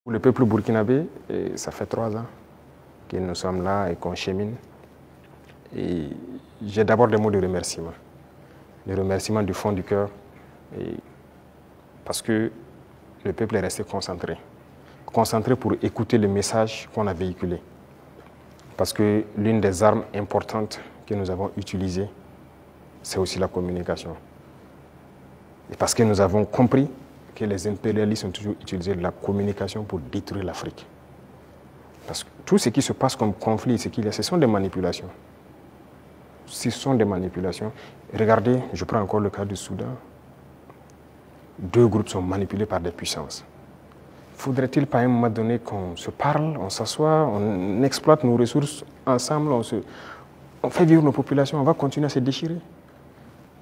Pour le peuple burkinabé, ça fait 3 ans que nous sommes là et qu'on chemine. Et j'ai d'abord des mots de remerciement. Des remerciements du fond du cœur. Parce que le peuple est resté concentré. Concentré pour écouter le message qu'on a véhiculé. Parce que l'une des armes importantes que nous avons utilisées, c'est aussi la communication. Et parce que nous avons compris que les impérialistes ont toujours utilisé la communication pour détruire l'Afrique. Parce que tout ce qui se passe comme conflit, ce sont des manipulations. Ce sont des manipulations. Regardez, je prends encore le cas du Soudan. 2 groupes sont manipulés par des puissances. Faudrait-il pas à un moment donné qu'on se parle, on s'assoit, on exploite nos ressources ensemble, on fait vivre nos populations, on va continuer à se déchirer?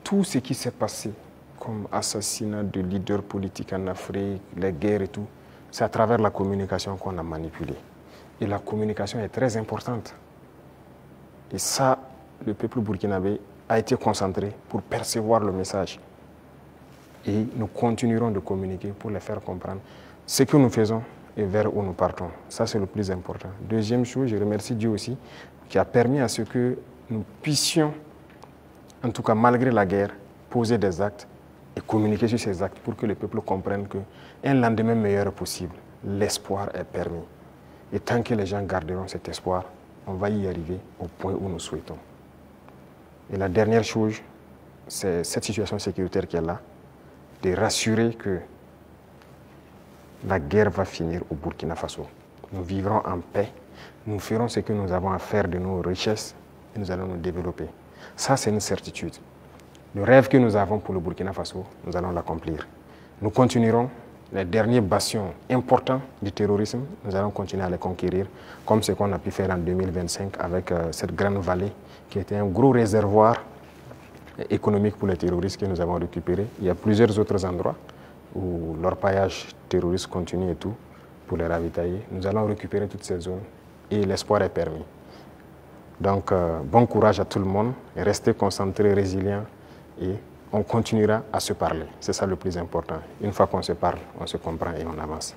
Tout ce qui s'est passé comme assassinat de leaders politiques en Afrique, les guerres et tout, c'est à travers la communication qu'on a manipulé. Et la communication est très importante. Et ça, le peuple burkinabé a été concentré pour percevoir le message. Et nous continuerons de communiquer pour les faire comprendre ce que nous faisons et vers où nous partons. Ça, c'est le plus important. Deuxième chose, je remercie Dieu aussi, qui a permis à ce que nous puissions, en tout cas malgré la guerre, poser des actes et communiquer sur ces actes pour que le peuple comprenne qu'un lendemain meilleur est possible. L'espoir est permis. Et tant que les gens garderont cet espoir, on va y arriver au point où nous souhaitons. Et la dernière chose, c'est cette situation sécuritaire qui est là, de rassurer que la guerre va finir au Burkina Faso. Nous vivrons en paix, nous ferons ce que nous avons à faire de nos richesses et nous allons nous développer. Ça, c'est une certitude. Le rêve que nous avons pour le Burkina Faso, nous allons l'accomplir. Nous continuerons les derniers bastions importants du terrorisme, nous allons continuer à les conquérir, comme ce qu'on a pu faire en 2025 avec cette grande vallée qui était un gros réservoir économique pour les terroristes que nous avons récupéré. Il y a plusieurs autres endroits où l'orpaillage terroriste continue et tout, pour les ravitailler. Nous allons récupérer toutes ces zones et l'espoir est permis. Donc, bon courage à tout le monde, restez concentrés, résilients et on continuera à se parler. C'est ça le plus important. Une fois qu'on se parle, on se comprend et on avance.